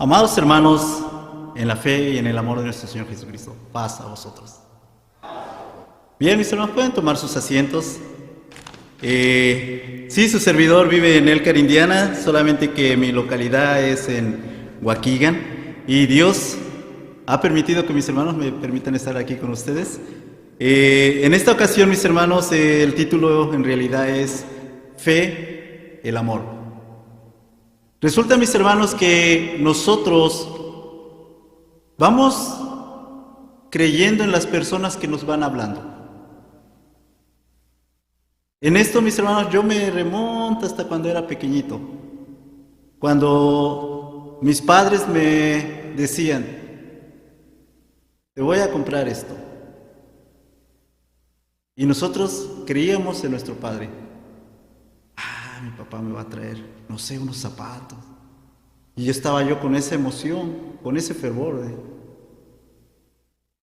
Amados hermanos, en la fe y en el amor de nuestro Señor Jesucristo, paz a vosotros. Bien, mis hermanos, pueden tomar sus asientos. Sí, su servidor vive en Elkhart, Indiana, solamente que mi localidad es en Waukegan, y Dios ha permitido que mis hermanos me permitan estar aquí con ustedes. En esta ocasión, mis hermanos, el título en realidad es Fe, el amor. Resulta, mis hermanos, que nosotros vamos creyendo en las personas que nos van hablando. En esto, mis hermanos, yo me remonto hasta cuando era pequeñito. Cuando mis padres me decían, te voy a comprar esto. Y nosotros creíamos en nuestro padre. Mi papá me va a traer, no sé, unos zapatos. Y yo estaba con esa emoción, con ese fervor.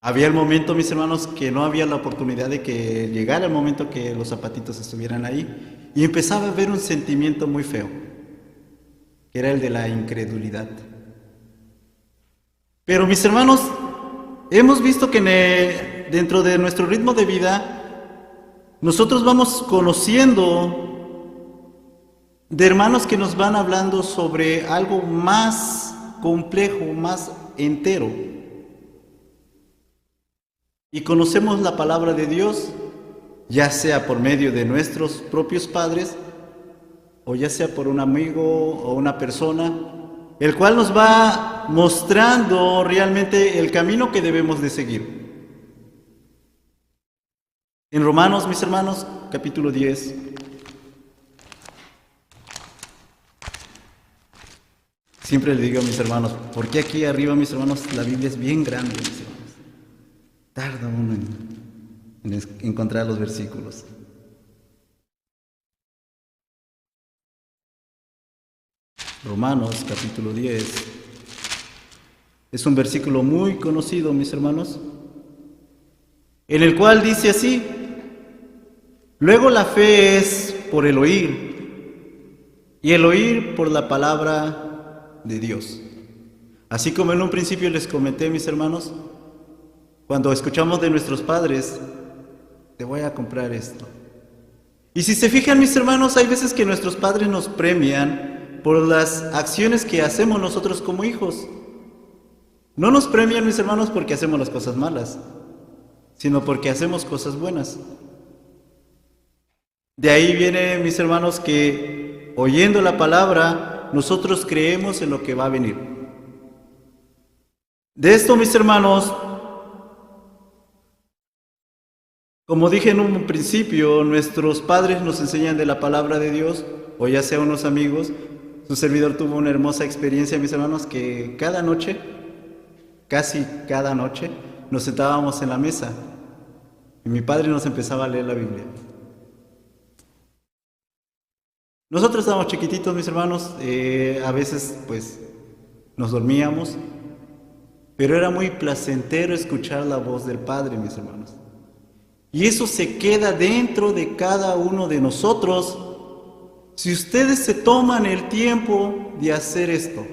Había el momento, mis hermanos, que no había la oportunidad de que llegara el momento que los zapatitos estuvieran ahí. Y empezaba a haber un sentimiento muy feo, que era el de la incredulidad. Pero, mis hermanos, hemos visto que dentro de nuestro ritmo de vida, nosotros vamos conociendo de hermanos que nos van hablando sobre algo más complejo, más entero. Y conocemos la palabra de Dios, ya sea por medio de nuestros propios padres, o ya sea por un amigo o una persona, el cual nos va mostrando realmente el camino que debemos de seguir. En Romanos, mis hermanos, capítulo 10. Siempre le digo a mis hermanos, ¿por qué aquí arriba, mis hermanos, la Biblia es bien grande, mis hermanos? Tarda uno en encontrar los versículos. Romanos, capítulo 10. Es un versículo muy conocido, mis hermanos, en el cual dice así: luego la fe es por el oír, y el oír por la palabra de Dios. Así como en un principio les comenté, mis hermanos, cuando escuchamos de nuestros padres, te voy a comprar esto. Y si se fijan, mis hermanos, hay veces que nuestros padres nos premian por las acciones que hacemos nosotros como hijos. No nos premian, mis hermanos, porque hacemos las cosas malas, sino porque hacemos cosas buenas. De ahí viene, mis hermanos, que oyendo la palabra, nosotros creemos en lo que va a venir. De esto, mis hermanos, como dije en un principio, nuestros padres nos enseñan de la palabra de Dios, o ya sea unos amigos. Su servidor tuvo una hermosa experiencia, mis hermanos, que cada noche, casi cada noche, nos sentábamos en la mesa y mi padre nos empezaba a leer la Biblia. Nosotros estábamos chiquititos, mis hermanos, a veces pues nos dormíamos, pero era muy placentero escuchar la voz del Padre, mis hermanos. Y eso se queda dentro de cada uno de nosotros si ustedes se toman el tiempo de hacer esto.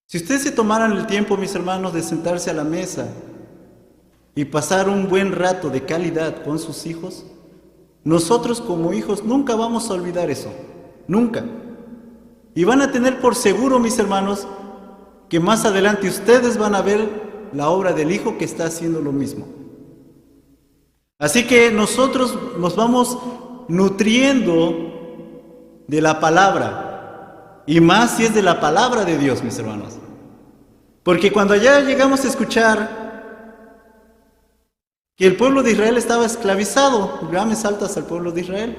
Si ustedes se tomaran el tiempo, mis hermanos, de sentarse a la mesa y pasar un buen rato de calidad con sus hijos, nosotros como hijos nunca vamos a olvidar eso, nunca. Y van a tener por seguro, mis hermanos, que más adelante ustedes van a ver la obra del Hijo que está haciendo lo mismo. Así que nosotros nos vamos nutriendo de la palabra, y más si es de la palabra de Dios, mis hermanos. Porque cuando ya llegamos a escuchar que el pueblo de Israel estaba esclavizado, ya me saltas al pueblo de Israel,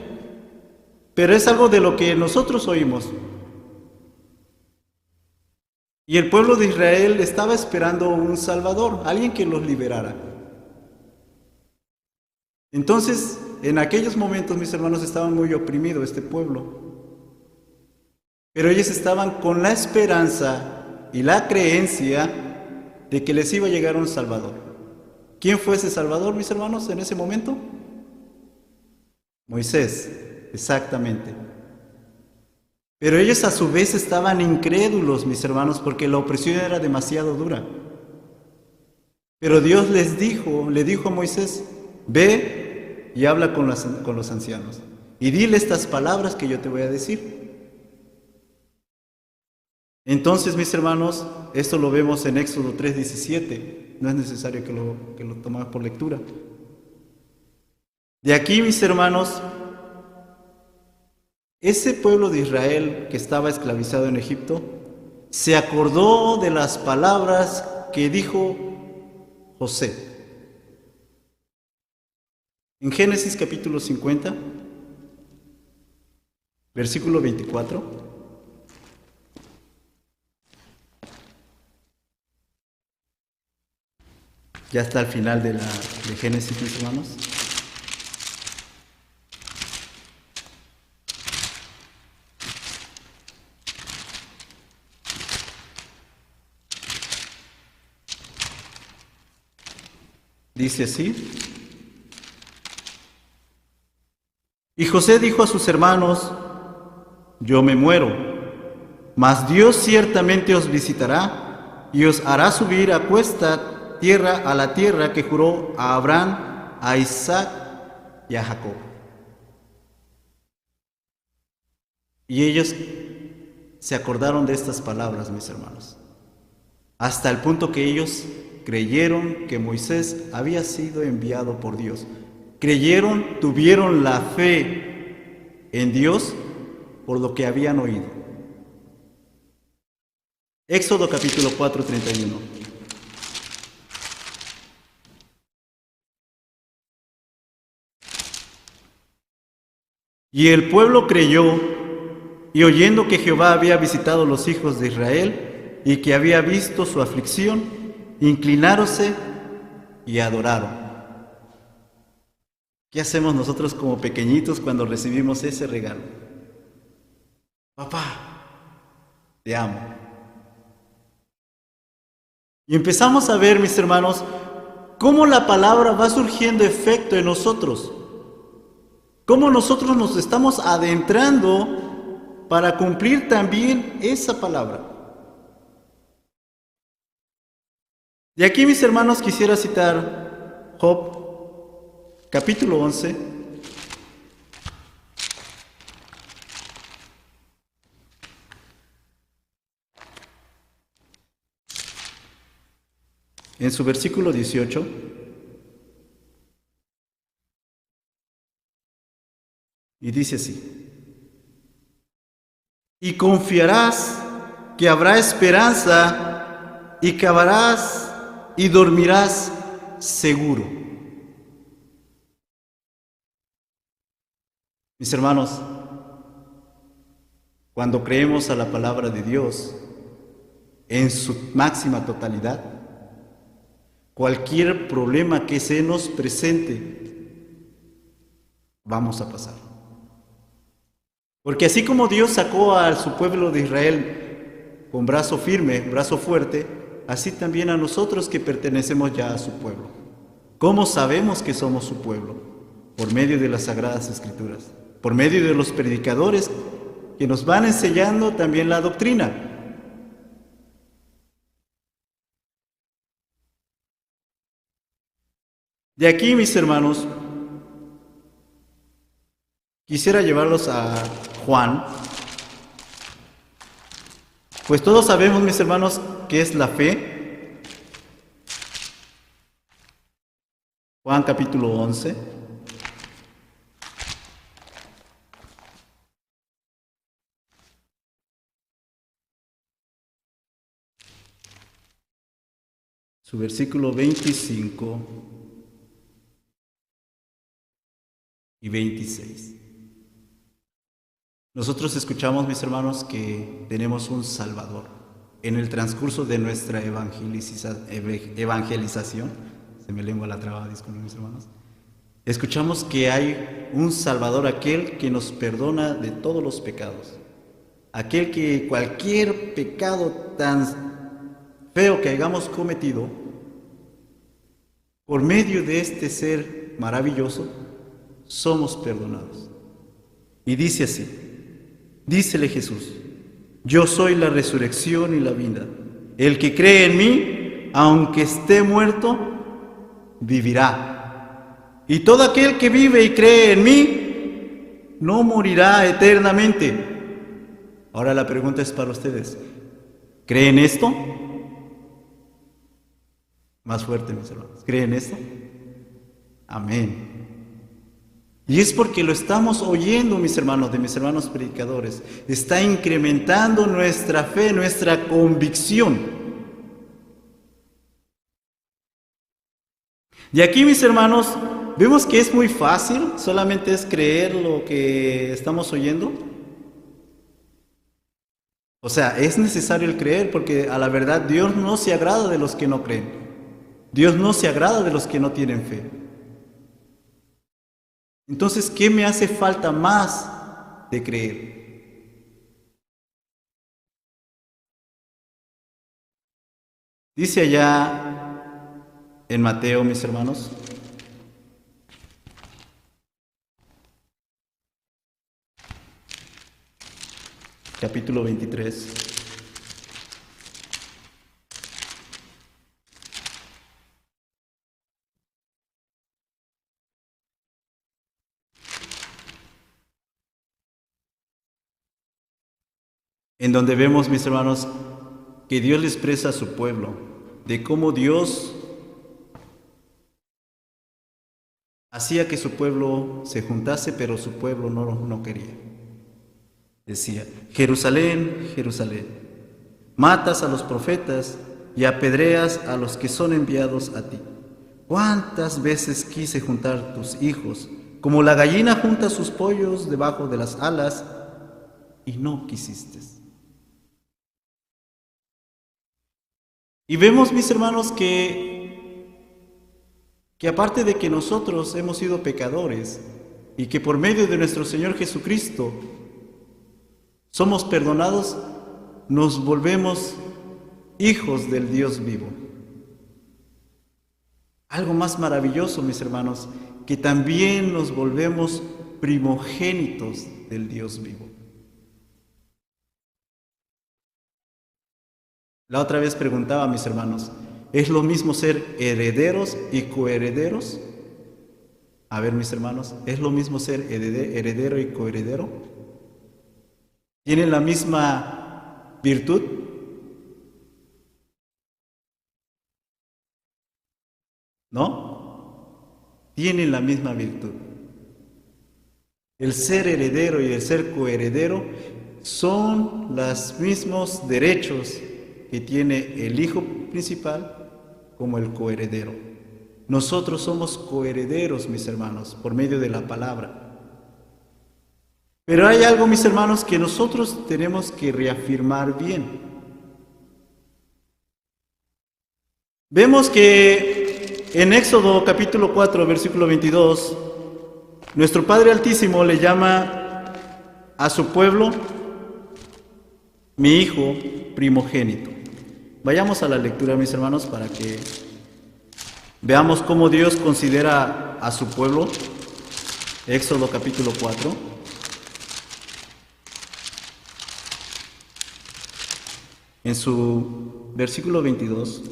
pero es algo de lo que nosotros oímos. Y el pueblo de Israel estaba esperando un Salvador, alguien que los liberara. Entonces, en aquellos momentos, mis hermanos, estaban muy oprimidos este pueblo. Pero ellos estaban con la esperanza y la creencia de que les iba a llegar un Salvador. ¿Quién fue ese Salvador, mis hermanos, en ese momento? Moisés, exactamente. Pero ellos a su vez estaban incrédulos, mis hermanos, porque la opresión era demasiado dura. Pero Dios le dijo a Moisés, ve y habla con los ancianos y dile estas palabras que yo te voy a decir. Entonces, mis hermanos, esto lo vemos en Éxodo 3:17. No es necesario que lo tomemos por lectura. De aquí, mis hermanos, ese pueblo de Israel que estaba esclavizado en Egipto se acordó de las palabras que dijo José. En Génesis capítulo 50, versículo 24. Ya está al final de Génesis, mis hermanos. Dice así: y José dijo a sus hermanos, yo me muero, mas Dios ciertamente os visitará y os hará subir a cuesta tierra a la tierra que juró a Abraham, a Isaac y a Jacob. Y ellos se acordaron de estas palabras, mis hermanos, hasta el punto que ellos creyeron que Moisés había sido enviado por Dios. Creyeron, tuvieron la fe en Dios por lo que habían oído. Éxodo capítulo 4, 31. Y el pueblo creyó, y oyendo que Jehová había visitado los hijos de Israel y que había visto su aflicción, inclináronse y adoraron. ¿Qué hacemos nosotros como pequeñitos cuando recibimos ese regalo? Papá, te amo. Y empezamos a ver, mis hermanos, cómo la palabra va surgiendo efecto en nosotros. Cómo nosotros nos estamos adentrando para cumplir también esa palabra. De aquí, mis hermanos, quisiera citar Job, capítulo 11. En su versículo 18. Y dice así: y confiarás que habrá esperanza y cavarás y dormirás seguro. Mis hermanos, cuando creemos a la palabra de Dios en su máxima totalidad, cualquier problema que se nos presente, vamos a pasar. Porque así como Dios sacó a su pueblo de Israel con brazo firme, brazo fuerte, así también a nosotros que pertenecemos ya a su pueblo. ¿Cómo sabemos que somos su pueblo? Por medio de las Sagradas Escrituras, por medio de los predicadores que nos van enseñando también la doctrina. De aquí, mis hermanos, quisiera llevarlos a Juan, pues todos sabemos, mis hermanos, qué es la fe. Juan capítulo 11. Su versículo 25 y 26. Nosotros escuchamos, mis hermanos, que tenemos un Salvador. En el transcurso de nuestra evangelización, se me lengua la traba, disculpen, mis hermanos, escuchamos que hay un Salvador, aquel que nos perdona de todos los pecados, aquel que cualquier pecado tan feo que hayamos cometido, por medio de este ser maravilloso, somos perdonados. Y dice así: Dícele Jesús: yo soy la resurrección y la vida. El que cree en mí, aunque esté muerto, vivirá. Y todo aquel que vive y cree en mí, no morirá eternamente. Ahora la pregunta es para ustedes: ¿creen esto? Más fuerte, mis hermanos. ¿Creen esto? Amén. Y es porque lo estamos oyendo, mis hermanos, de mis hermanos predicadores. Está incrementando nuestra fe, nuestra convicción. Y aquí, mis hermanos, vemos que es muy fácil, solamente es creer lo que estamos oyendo. O sea, es necesario el creer, porque a la verdad Dios no se agrada de los que no creen. Dios no se agrada de los que no tienen fe. Entonces, ¿qué me hace falta más de creer? Dice allá en Mateo, mis hermanos, capítulo 23. En donde vemos, mis hermanos, que Dios le expresa a su pueblo, de cómo Dios hacía que su pueblo se juntase, pero su pueblo no quería. Decía: Jerusalén, Jerusalén, matas a los profetas y apedreas a los que son enviados a ti. ¿Cuántas veces quise juntar tus hijos, como la gallina junta sus pollos debajo de las alas, y no quisiste? Y vemos, mis hermanos, que aparte de que nosotros hemos sido pecadores y que por medio de nuestro Señor Jesucristo somos perdonados, nos volvemos hijos del Dios vivo. Algo más maravilloso, mis hermanos, que también nos volvemos primogénitos del Dios vivo. La otra vez preguntaba a mis hermanos: ¿es lo mismo ser herederos y coherederos? A ver, mis hermanos, ¿es lo mismo ser heredero y coheredero? ¿Tienen la misma virtud? ¿No? Tienen la misma virtud. El ser heredero y el ser coheredero son los mismos derechos que tiene el hijo principal como el coheredero. Nosotros somos coherederos, mis hermanos, por medio de la palabra. Pero hay algo, mis hermanos, que nosotros tenemos que reafirmar bien. Vemos que en Éxodo capítulo 4, versículo 22, nuestro Padre Altísimo le llama a su pueblo mi hijo primogénito. Vayamos a la lectura, mis hermanos, para que veamos cómo Dios considera a su pueblo. Éxodo capítulo 4. En su versículo 22.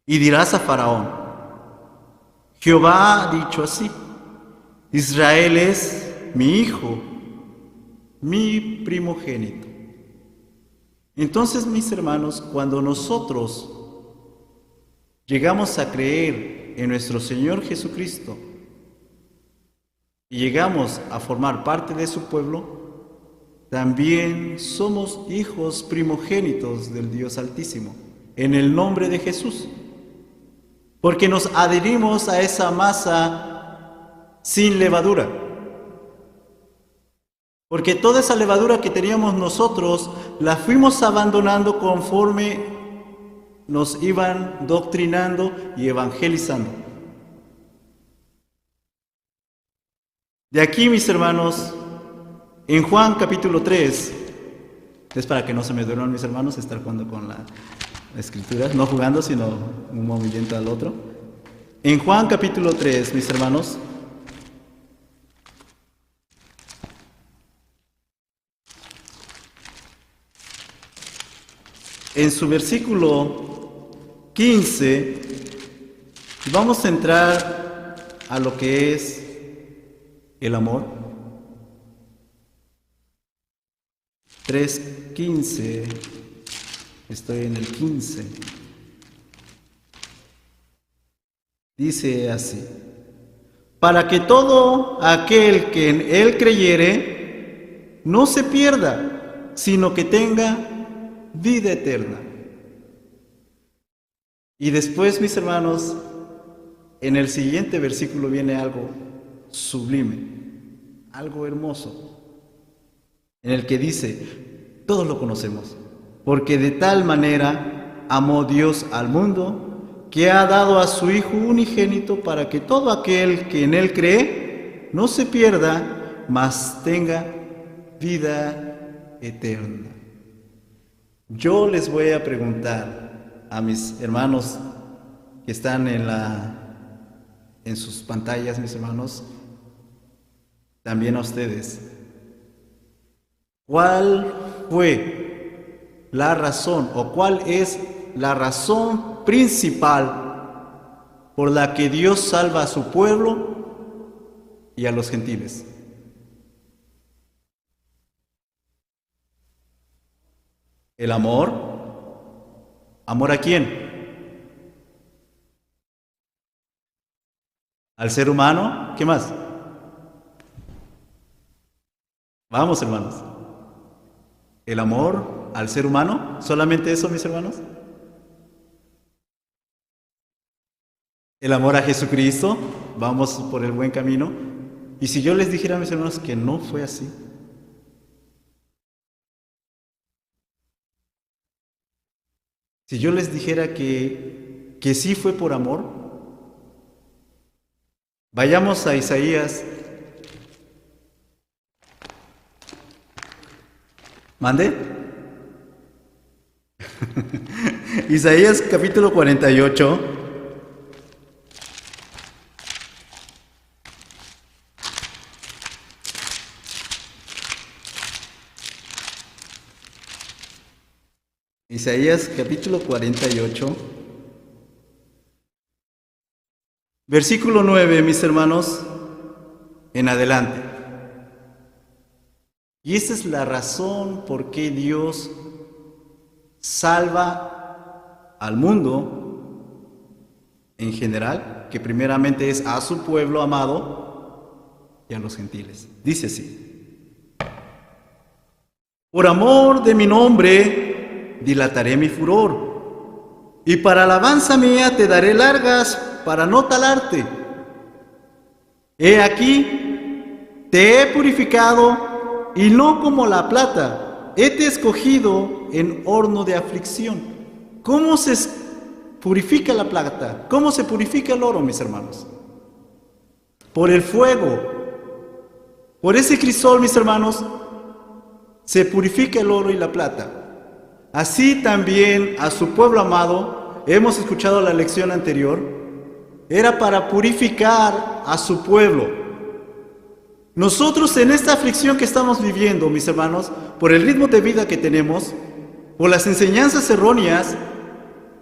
Y dirás a Faraón: Jehová ha dicho así: Israel es mi hijo, mi primogénito. Entonces, mis hermanos, cuando nosotros llegamos a creer en nuestro Señor Jesucristo y llegamos a formar parte de su pueblo, también somos hijos primogénitos del Dios Altísimo, en el nombre de Jesús, porque nos adherimos a esa masa sin levadura. Porque toda esa levadura que teníamos nosotros la fuimos abandonando conforme nos iban doctrinando y evangelizando. De aquí, mis hermanos, en Juan capítulo 3, es para que no se me duerman, mis hermanos, estar jugando con la escritura, no jugando, sino un movimiento al otro. En Juan capítulo 3, mis hermanos, en su versículo 15, vamos a entrar a lo que es el amor. 3:15, estoy en el 15. Dice así: para que todo aquel que en él creyere no se pierda, sino que tenga vida eterna. Y después, mis hermanos, en el siguiente versículo viene algo sublime, algo hermoso, en el que dice, todos lo conocemos, porque de tal manera amó Dios al mundo, que ha dado a su Hijo unigénito, para que todo aquel que en él cree no se pierda, mas tenga vida eterna. Yo les voy a preguntar a mis hermanos que están en sus pantallas, mis hermanos, también a ustedes, ¿cuál fue la razón o cuál es la razón principal por la que Dios salva a su pueblo y a los gentiles? El amor. ¿Amor a quién? ¿Al ser humano? ¿Qué más? Vamos, hermanos. ¿El amor al ser humano? ¿Solamente eso, mis hermanos? ¿El amor a Jesucristo? Vamos por el buen camino. Y si yo les dijera, mis hermanos, que no fue así. Si yo les dijera que sí fue por amor, vayamos a Isaías. ¿Mande? Isaías capítulo 48. Isaías capítulo 48, versículo 9, mis hermanos, en adelante. Y esta es la razón por qué Dios salva al mundo en general, que primeramente es a su pueblo amado y a los gentiles. Dice así: por amor de mi nombre dilataré mi furor, y para alabanza mía te daré largas para no talarte. He aquí, te he purificado, y no como la plata, te escogido en horno de aflicción. ¿Cómo se purifica la plata? ¿Cómo se purifica el oro, mis hermanos? Por el fuego. Por ese crisol, mis hermanos, se purifica el oro y la plata. Así también a su pueblo amado, hemos escuchado la lección anterior, era para purificar a su pueblo. Nosotros en esta aflicción que estamos viviendo, mis hermanos, por el ritmo de vida que tenemos, por las enseñanzas erróneas,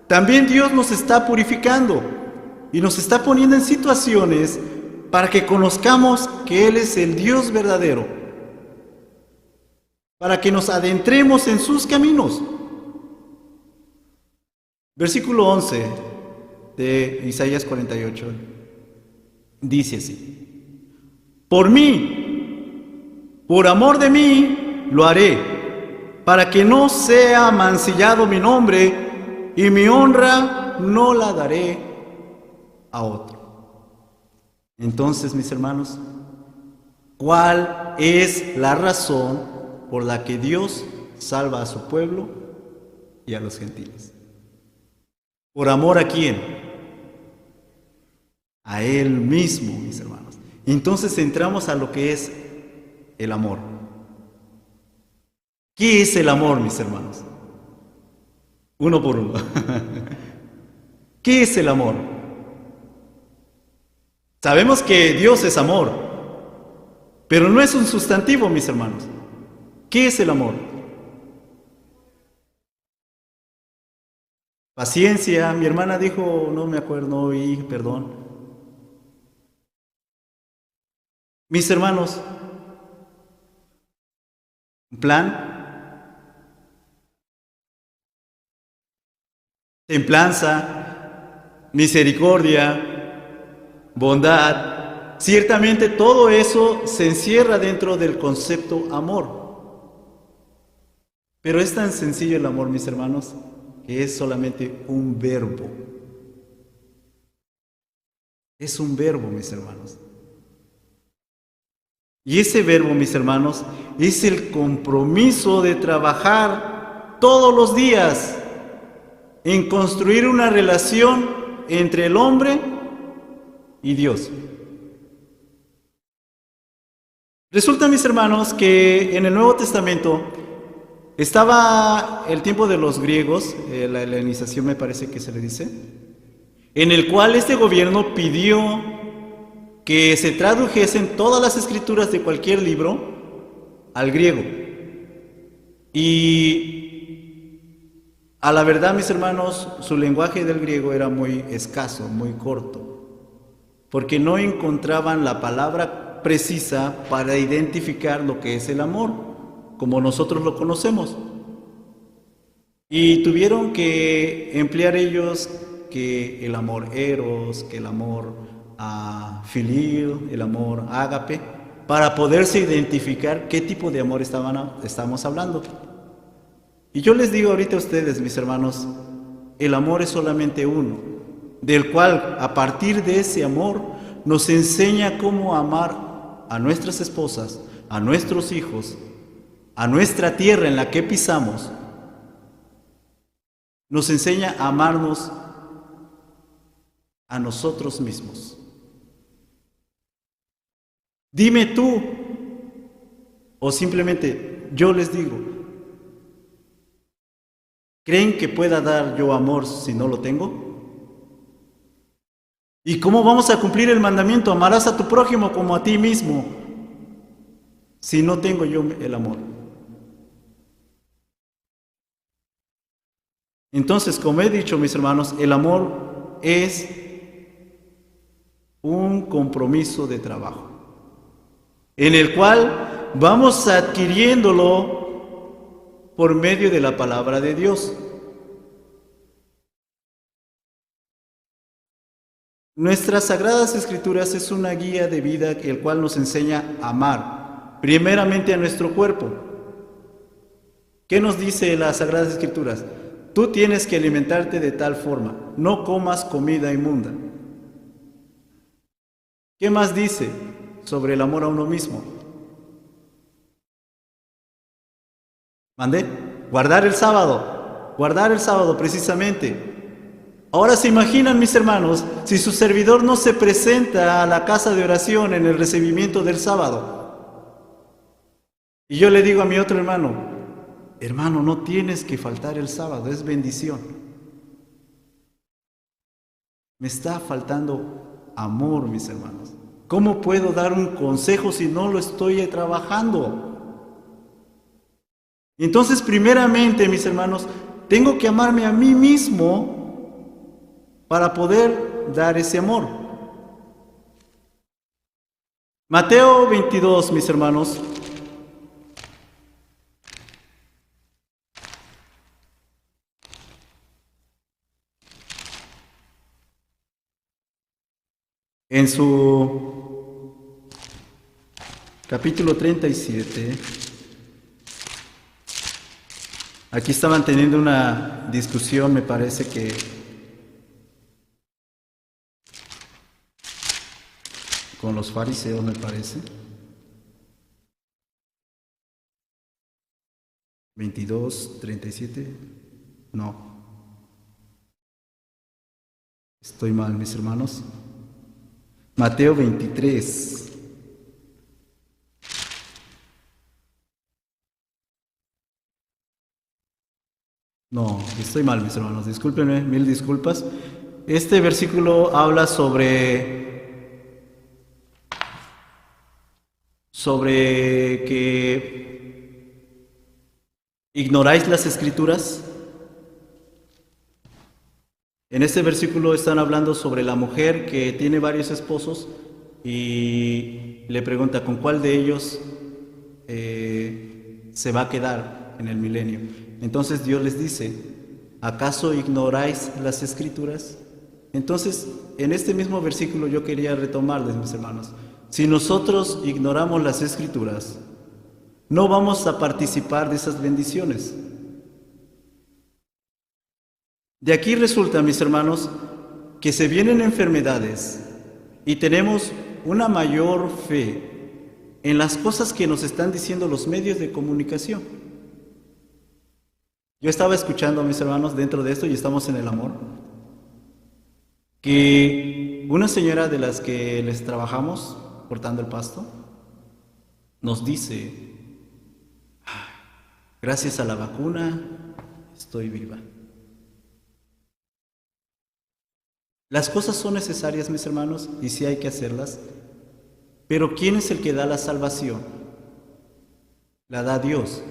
también Dios nos está purificando y nos está poniendo en situaciones para que conozcamos que Él es el Dios verdadero, para que nos adentremos en sus caminos. Versículo 11 de Isaías 48 dice así: por mí, por amor de mí, lo haré, para que no sea mancillado mi nombre, y mi honra no la daré a otro. Entonces, mis hermanos, ¿cuál es la razón por la que Dios salva a su pueblo y a los gentiles? ¿Por amor a quién? A Él mismo, mis hermanos. Entonces entramos a lo que es el amor. ¿Qué es el amor, mis hermanos? Uno por uno. ¿Qué es el amor? Sabemos que Dios es amor, pero no es un sustantivo, mis hermanos. ¿Qué es el amor? paciencia. Mi hermana dijo, no me acuerdo, no oí, perdón. Mis hermanos, plan, templanza, misericordia, bondad. Ciertamente todo eso se encierra dentro del concepto amor. Pero es tan sencillo el amor, mis hermanos, que es solamente un verbo. Es un verbo, mis hermanos. Y ese verbo, mis hermanos, es el compromiso de trabajar todos los días en construir una relación entre el hombre y Dios. Resulta, mis hermanos, que en el Nuevo Testamento estaba el tiempo de los griegos, la helenización me parece que se le dice, en el cual este gobierno pidió que se tradujesen todas las escrituras de cualquier libro al griego. Y a la verdad, mis hermanos, su lenguaje del griego era muy escaso, muy corto, porque no encontraban la palabra precisa para identificar lo que es el amor, como nosotros lo conocemos. Y tuvieron que emplear ellos que el amor eros, que el amor filio, el amor ágape, para poderse identificar qué tipo de amor estamos hablando. Y yo les digo ahorita a ustedes, mis hermanos, el amor es solamente uno, del cual a partir de ese amor nos enseña cómo amar a nuestras esposas, a nuestros hijos, a nuestra tierra en la que pisamos. Nos enseña a amarnos a nosotros mismos. Dime tú, o simplemente yo les digo, ¿creen que pueda dar yo amor si no lo tengo? ¿Y cómo vamos a cumplir el mandamiento? Amarás a tu prójimo como a ti mismo, si no tengo yo el amor. Entonces, como he dicho, mis hermanos, el amor es un compromiso de trabajo, en el cual vamos adquiriéndolo por medio de la palabra de Dios. Nuestras Sagradas Escrituras es una guía de vida el cual nos enseña a amar, primeramente a nuestro cuerpo. ¿Qué nos dice las Sagradas Escrituras? Tú tienes que alimentarte de tal forma, no comas comida inmunda. ¿Qué más dice sobre el amor a uno mismo? ¿Mandé? Guardar el sábado precisamente. Ahora se imaginan, mis hermanos, si su servidor no se presenta a la casa de oración en el recibimiento del sábado. Y yo le digo a mi otro hermano, hermano, no tienes que faltar el sábado, es bendición. Me está faltando amor, mis hermanos. ¿Cómo puedo dar un consejo si no lo estoy trabajando? Entonces, primeramente, mis hermanos, tengo que amarme a mí mismo para poder dar ese amor. Mateo 22, mis hermanos. En su capítulo 37, aquí estaban teniendo una discusión, me parece que con los fariseos, me parece. 22, 37, no. Estoy mal, mis hermanos. Mateo 23. No, estoy mal, mis hermanos. Discúlpenme, mil disculpas. Este versículo habla sobre que ignoráis las escrituras. En este versículo están hablando sobre la mujer que tiene varios esposos y le pregunta con cuál de ellos se va a quedar en el milenio. Entonces Dios les dice, ¿acaso ignoráis las Escrituras? Entonces, en este mismo versículo yo quería retomarles, mis hermanos. Si nosotros ignoramos las Escrituras, no vamos a participar de esas bendiciones. De aquí resulta, mis hermanos, que se vienen enfermedades y tenemos una mayor fe en las cosas que nos están diciendo los medios de comunicación. Yo estaba escuchando, mis hermanos, dentro de esto, y estamos en el amor, que una señora de las que les trabajamos cortando el pasto nos dice, gracias a la vacuna estoy viva. Las cosas son necesarias, mis hermanos, y sí hay que hacerlas, pero ¿quién es el que da la salvación? La da Dios.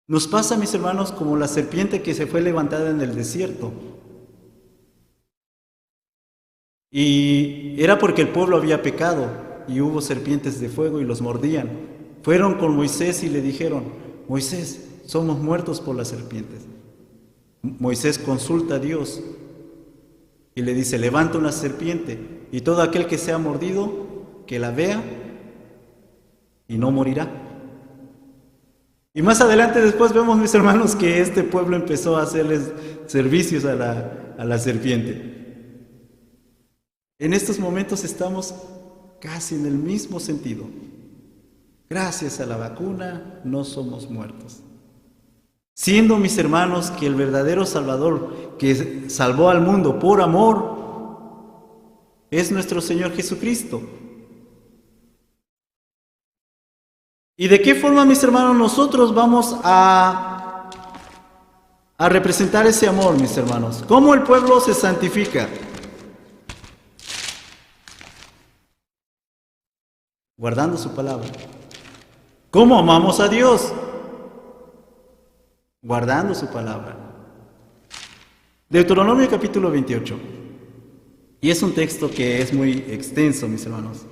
Nos pasa, mis hermanos, como la serpiente que se fue levantada en el desierto. Y era porque el pueblo había pecado y hubo serpientes de fuego y los mordían. Fueron con Moisés y le dijeron, Moisés, somos muertos por las serpientes. Moisés consulta a Dios y le dice, levanta una serpiente y todo aquel que sea mordido, que la vea y no morirá. Y más adelante después vemos, mis hermanos, que este pueblo empezó a hacerles servicios a la serpiente. En estos momentos estamos casi en el mismo sentido. Gracias a la vacuna no somos muertos. Siendo, mis hermanos, que el verdadero Salvador que salvó al mundo por amor es nuestro Señor Jesucristo. ¿Y de qué forma, mis hermanos, nosotros vamos a representar ese amor, mis hermanos? ¿Cómo el pueblo se santifica? Guardando su palabra. ¿Cómo amamos a Dios? Guardando su palabra. Deuteronomio capítulo 28. Y es un texto que es muy extenso, mis hermanos.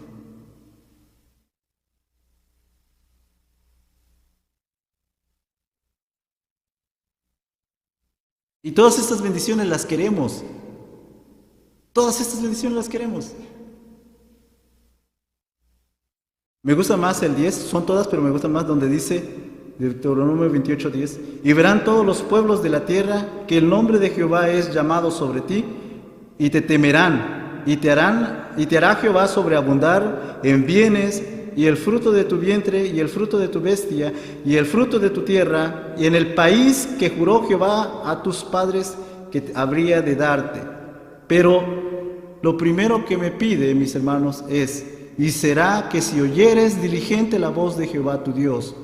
Y todas estas bendiciones las queremos. Todas estas bendiciones las queremos. Me gusta más el 10, son todas, pero me gusta más donde dice Deuteronomio 28:10, y verán todos los pueblos de la tierra que el nombre de Jehová es llamado sobre ti, y te temerán, y te hará Jehová sobreabundar en bienes, y el fruto de tu vientre, y el fruto de tu bestia, y el fruto de tu tierra, y en el país que juró Jehová a tus padres que habría de darte. Pero lo primero que me pide, mis hermanos, es, y será que si oyeres diligente la voz de Jehová tu Dios,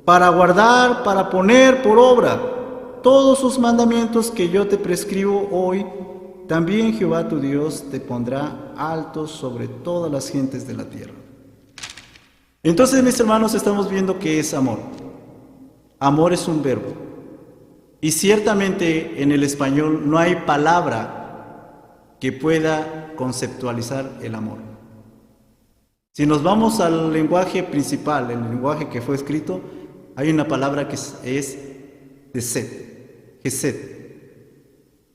para guardar, para poner por obra todos sus mandamientos que yo te prescribo hoy, también Jehová tu Dios te pondrá alto sobre todas las gentes de la tierra. Entonces, mis hermanos, estamos viendo que es amor. Amor es un verbo. Y ciertamente en el español no hay palabra que pueda conceptualizar el amor. Si nos vamos al lenguaje principal, el lenguaje que fue escrito, hay una palabra que es Gesed.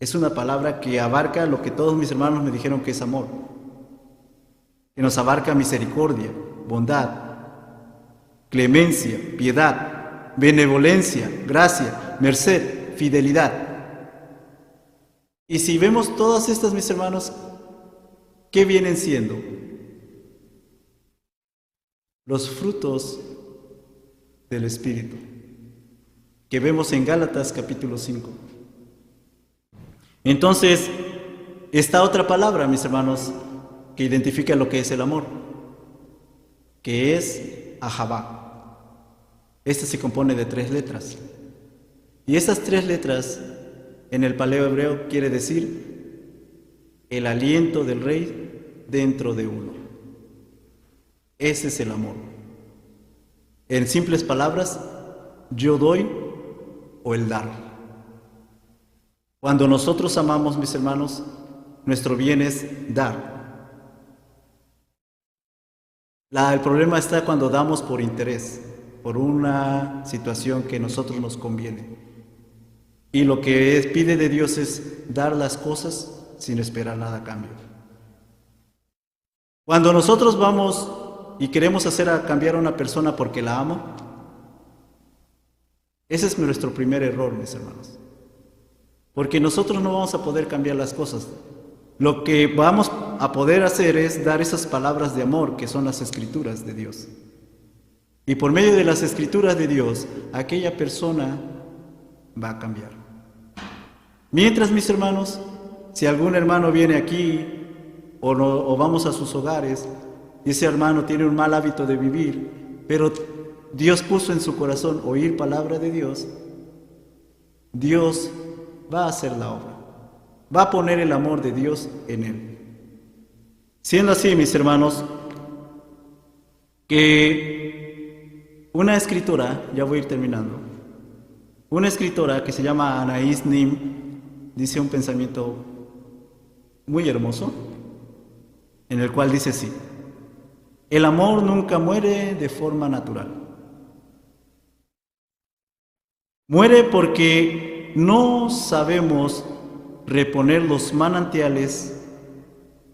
Es una palabra que abarca lo que todos mis hermanos me dijeron que es amor. Que nos abarca misericordia, bondad, clemencia, piedad, benevolencia, gracia, merced, fidelidad. Y si vemos todas estas, mis hermanos, ¿qué vienen siendo? Los frutos del Espíritu, que vemos en Gálatas capítulo 5. Entonces, esta otra palabra, mis hermanos, que identifica lo que es el amor, que es Ahabá. Esta se compone de 3 letras. Y estas 3 letras, en el paleo hebreo, quiere decir el aliento del rey dentro de uno. Ese es el amor. En simples palabras, yo doy o el dar. Cuando nosotros amamos, mis hermanos, nuestro bien es dar. El problema está cuando damos por interés, por una situación que a nosotros nos conviene. Y lo que pide de Dios es dar las cosas sin esperar nada a cambio. Cuando nosotros vamos y queremos cambiar a una persona porque la amo, ese es nuestro primer error, mis hermanos. Porque nosotros no vamos a poder cambiar las cosas. Lo que vamos a poder hacer es dar esas palabras de amor que son las escrituras de Dios. Y por medio de las escrituras de Dios, aquella persona va a cambiar. Mientras, mis hermanos, si algún hermano viene aquí o vamos a sus hogares y ese hermano tiene un mal hábito de vivir, pero Dios puso en su corazón oír palabra de Dios, Dios va a hacer la obra. Va a poner el amor de Dios en él. Siendo así, mis hermanos, que una escritora, ya voy a ir terminando, una escritora que se llama Anaïs Nin, dice un pensamiento muy hermoso, en el cual dice así: el amor nunca muere de forma natural. Muere porque no sabemos reponer los manantiales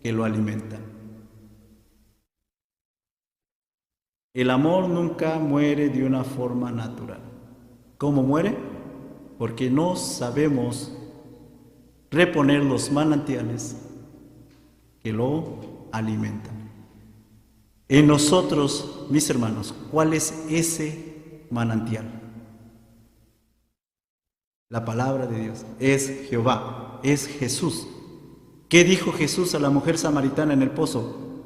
que lo alimentan. El amor nunca muere de una forma natural. ¿Cómo muere? Porque no sabemos reponer los manantiales que lo alimentan. En nosotros, mis hermanos, ¿cuál es ese manantial? La palabra de Dios es Jehová, es Jesús. ¿Qué dijo Jesús a la mujer samaritana en el pozo?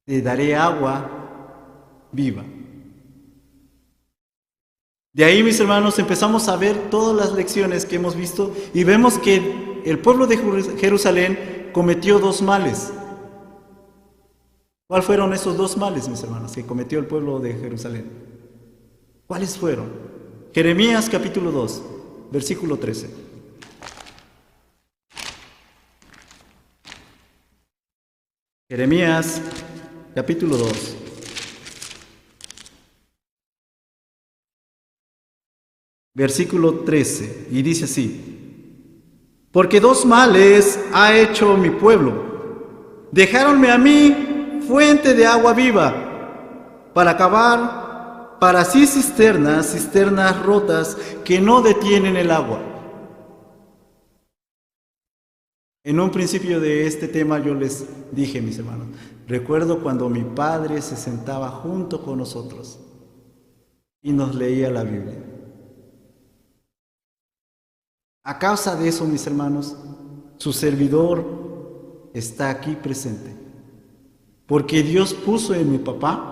Te daré agua viva. De ahí, mis hermanos, empezamos a ver todas las lecciones que hemos visto y vemos que el pueblo de Jerusalén cometió dos males. ¿Cuáles fueron esos dos males, mis hermanos, que cometió el pueblo de Jerusalén? ¿Cuáles fueron? Jeremías capítulo 2, versículo 13. Jeremías capítulo 2. Versículo 13, y dice así: porque dos males ha hecho mi pueblo. Dejáronme a mí fuente de agua viva, para cavar para sí cisternas rotas que no detienen el agua. En un principio de este tema yo les dije, mis hermanos, recuerdo cuando mi padre se sentaba junto con nosotros y nos leía la Biblia. A causa de eso, mis hermanos, su servidor está aquí presente, porque Dios puso en mi papá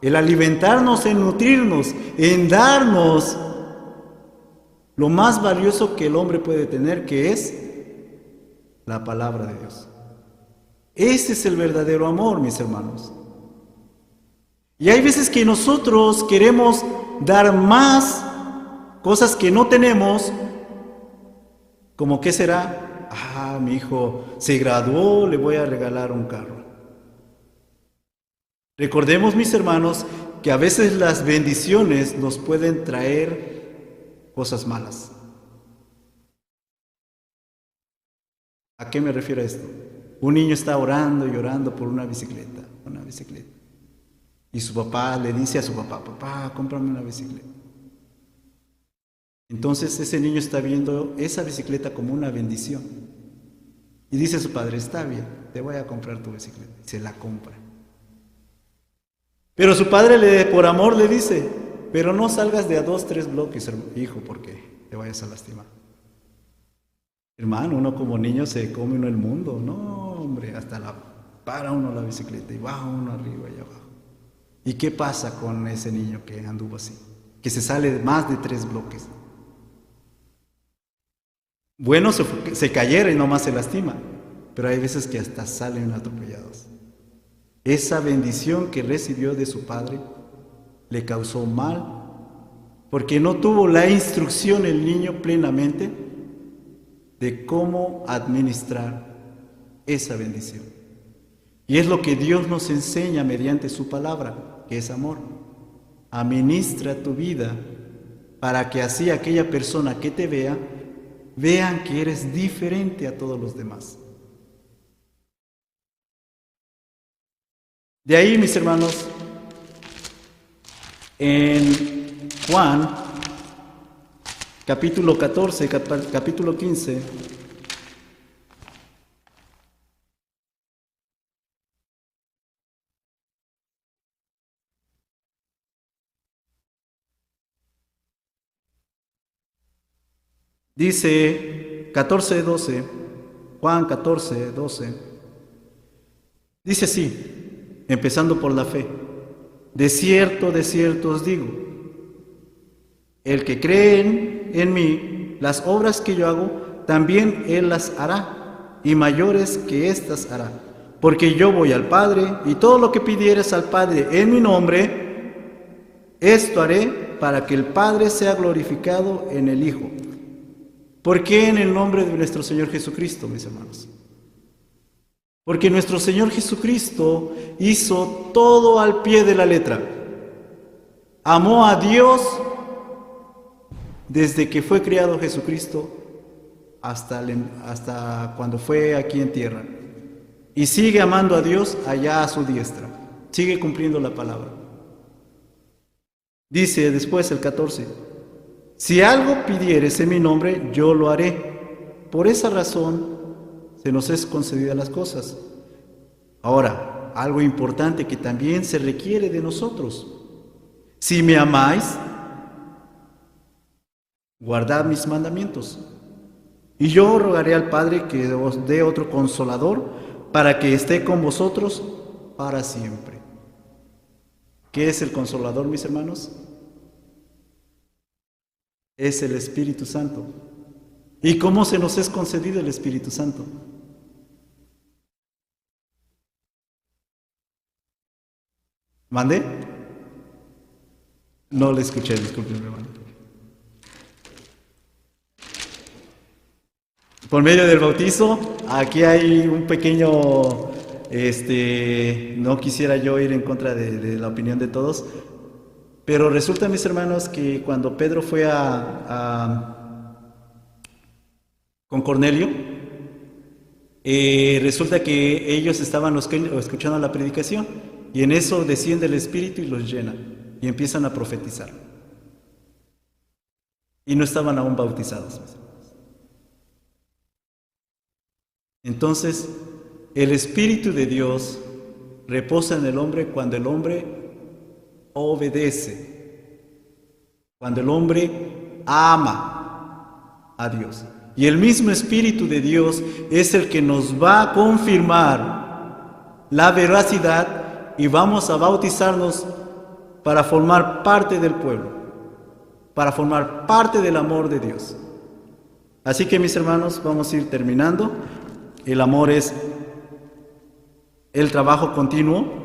el alimentarnos, en nutrirnos, en darnos lo más valioso que el hombre puede tener, que es la palabra de Dios. Ese es el verdadero amor, mis hermanos. Y hay veces que nosotros queremos dar más cosas que no tenemos, como ¿qué será? Mi hijo se graduó, le voy a regalar un carro. Recordemos, mis hermanos, que a veces las bendiciones nos pueden traer cosas malas. ¿A qué me refiero a esto? Un niño está orando y orando por una bicicleta. Y su papá le dice a su papá: papá, cómprame una bicicleta. Entonces ese niño está viendo esa bicicleta como una bendición. Y dice a su padre: está bien, te voy a comprar tu bicicleta. Y se la compra. Pero su padre por amor le dice: pero no salgas de a 2-3 bloques, hijo, porque te vayas a lastimar. Hermano, uno como niño se come uno el mundo. No, hombre, para uno la bicicleta y baja uno arriba y abajo. ¿Y qué pasa con ese niño que anduvo así? Que se sale más de 3 bloques. Bueno, se cayera y nomás se lastima, pero hay veces que hasta salen atropellados. Esa bendición que recibió de su padre le causó mal, porque no tuvo la instrucción el niño plenamente de cómo administrar esa bendición. Y es lo que Dios nos enseña mediante su palabra, que es amor. Administra tu vida para que así aquella persona que te vea, vean que eres diferente a todos los demás. De ahí, mis hermanos, en Juan, capítulo 14, capítulo 15, dice 14:12, Juan 14:12, dice así, empezando por la fe: de cierto os digo, el que cree en mí, las obras que yo hago, también él las hará, y mayores que éstas hará, porque yo voy al Padre, y todo lo que pidieres al Padre en mi nombre, esto haré para que el Padre sea glorificado en el Hijo. ¿Por qué en el nombre de nuestro Señor Jesucristo, mis hermanos? Porque nuestro Señor Jesucristo hizo todo al pie de la letra. Amó a Dios desde que fue criado Jesucristo hasta cuando fue aquí en tierra. Y sigue amando a Dios allá a su diestra. Sigue cumpliendo la palabra. Dice después el 14: si algo pidieres en mi nombre, yo lo haré. Por esa razón se nos es concedidas las cosas. Ahora, algo importante que también se requiere de nosotros: si me amáis, guardad mis mandamientos. Y yo rogaré al Padre que os dé otro consolador para que esté con vosotros para siempre. ¿Qué es el consolador, mis hermanos? Es el Espíritu Santo. ¿Y cómo se nos es concedido el Espíritu Santo? ¿Mande? No le escuché, disculpe, hermano. Por medio del bautizo, aquí hay un pequeño, no quisiera yo ir en contra de la opinión de todos, pero resulta, mis hermanos, que cuando Pedro fue con Cornelio, resulta que ellos estaban escuchando la predicación y en eso desciende el Espíritu y los llena y empiezan a profetizar. Y no estaban aún bautizados. Entonces, el Espíritu de Dios reposa en el hombre cuando el hombre obedece, cuando el hombre ama a Dios. Y el mismo Espíritu de Dios es el que nos va a confirmar la veracidad y vamos a bautizarnos para formar parte del pueblo, para formar parte del amor de Dios. Así que, mis hermanos, vamos a ir terminando. El amor es el trabajo continuo.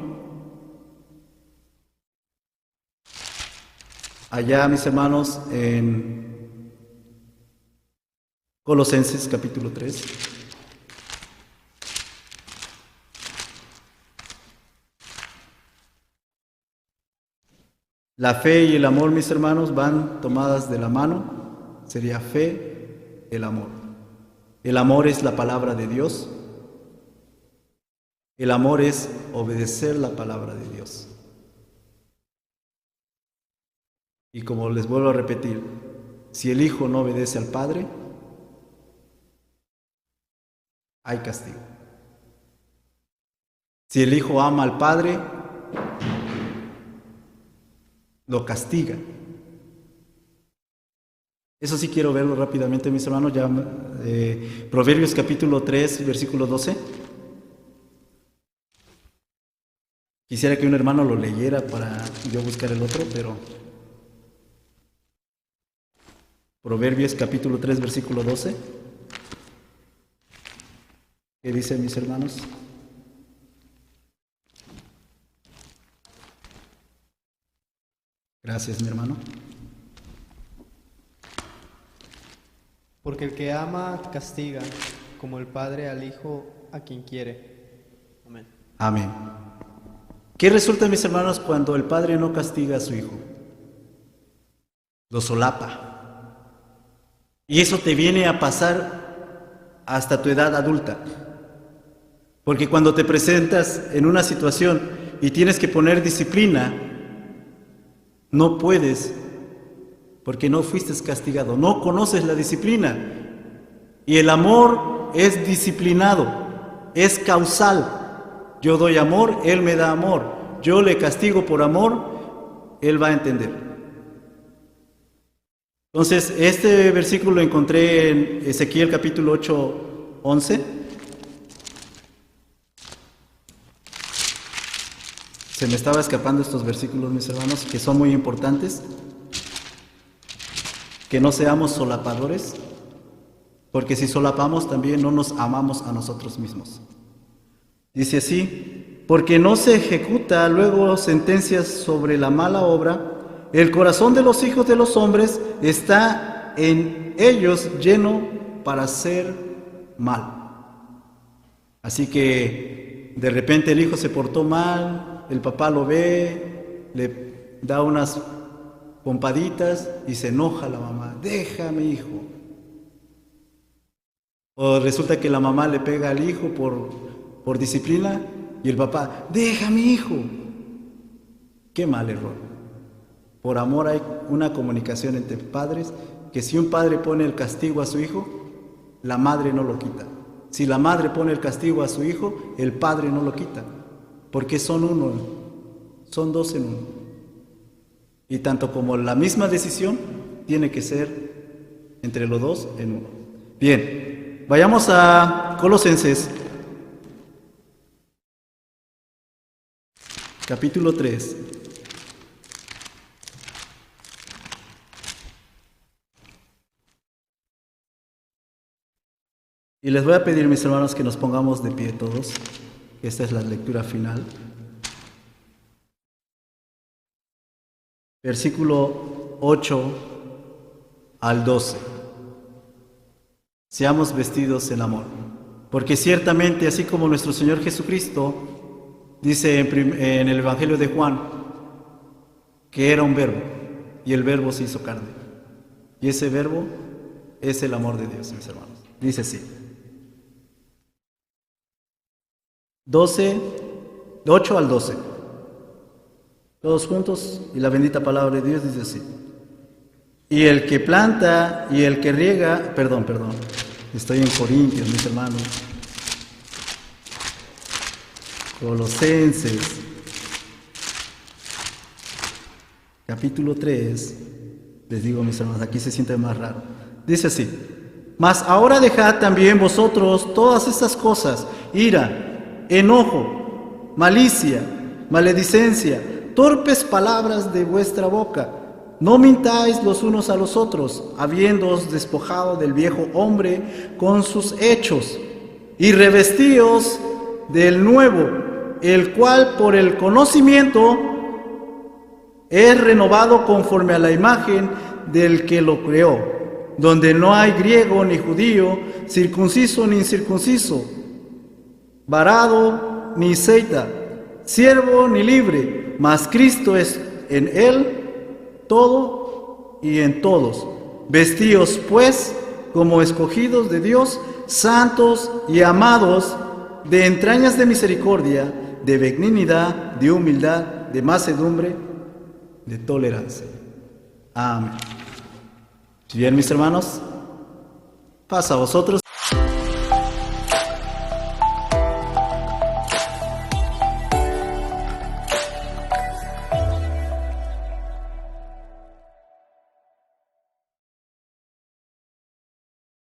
Allá, mis hermanos, en Colosenses capítulo 3. La fe y el amor, mis hermanos, van tomadas de la mano. Sería fe, el amor. El amor es la palabra de Dios. El amor es obedecer la palabra de Dios. Y como les vuelvo a repetir, si el Hijo no obedece al Padre, hay castigo. Si el Hijo ama al Padre, lo castiga. Eso sí quiero verlo rápidamente, mis hermanos. Ya, Proverbios capítulo 3, versículo 12. Quisiera que un hermano lo leyera para yo buscar el otro, pero Proverbios capítulo 3, versículo 12. ¿Qué dicen, mis hermanos? Gracias, mi hermano. Porque el que ama castiga, como el Padre al Hijo a quien quiere. Amén. Amén. ¿Qué resulta, mis hermanos, cuando el padre no castiga a su hijo? Lo solapa. Y eso te viene a pasar hasta tu edad adulta. Porque cuando te presentas en una situación y tienes que poner disciplina, no puedes, porque no fuiste castigado, no conoces la disciplina. Y el amor es disciplinado, es causal. Yo doy amor, Él me da amor. Yo le castigo por amor, Él va a entender. Entonces, este versículo lo encontré en Ezequiel capítulo 8, 11. Se me estaba escapando estos versículos, mis hermanos, que son muy importantes. Que no seamos solapadores, porque si solapamos también no nos amamos a nosotros mismos. Dice así: porque no se ejecuta luego sentencias sobre la mala obra, el corazón de los hijos de los hombres está en ellos lleno para hacer mal. Así que de repente el hijo se portó mal, el papá lo ve, le da unas pompaditas y se enoja la mamá: déjame, hijo. O resulta que la mamá le pega al hijo por disciplina y el papá: déjame, hijo. Qué mal error. Por amor hay una comunicación entre padres, que si un padre pone el castigo a su hijo, la madre no lo quita. Si la madre pone el castigo a su hijo, el padre no lo quita, porque son uno, son dos en uno. Y tanto como la misma decisión tiene que ser entre los dos en uno. Bien, vayamos a Colosenses, capítulo 3. Y les voy a pedir, mis hermanos, que nos pongamos de pie todos. Esta es la lectura final. Versículo 8 al 12. Seamos vestidos en amor, porque ciertamente, así como nuestro Señor Jesucristo dice en el Evangelio de Juan, que era un verbo, y el verbo se hizo carne, y ese verbo es el amor de Dios, mis hermanos. Dice así: 8 al 12. Todos juntos, y la bendita palabra de Dios dice así: y el que planta y el que riega, perdón, estoy en Corintios, mis hermanos. Colosenses, capítulo 3, les digo, mis hermanos, aquí se siente más raro. Dice así: mas ahora dejad también vosotros todas estas cosas: ira, enojo, malicia, maledicencia, torpes palabras de vuestra boca. No mintáis los unos a los otros, habiéndoos despojado del viejo hombre con sus hechos, y revestíos del nuevo, el cual por el conocimiento es renovado conforme a la imagen del que lo creó, donde no hay griego ni judío, circunciso ni incircunciso, varado ni ceita, siervo ni libre, mas Cristo es en él todo y en todos. Vestíos pues como escogidos de Dios, santos y amados, de entrañas de misericordia, de benignidad, de humildad, de mansedumbre, de tolerancia. Amén. Bien, mis hermanos, pasa a vosotros.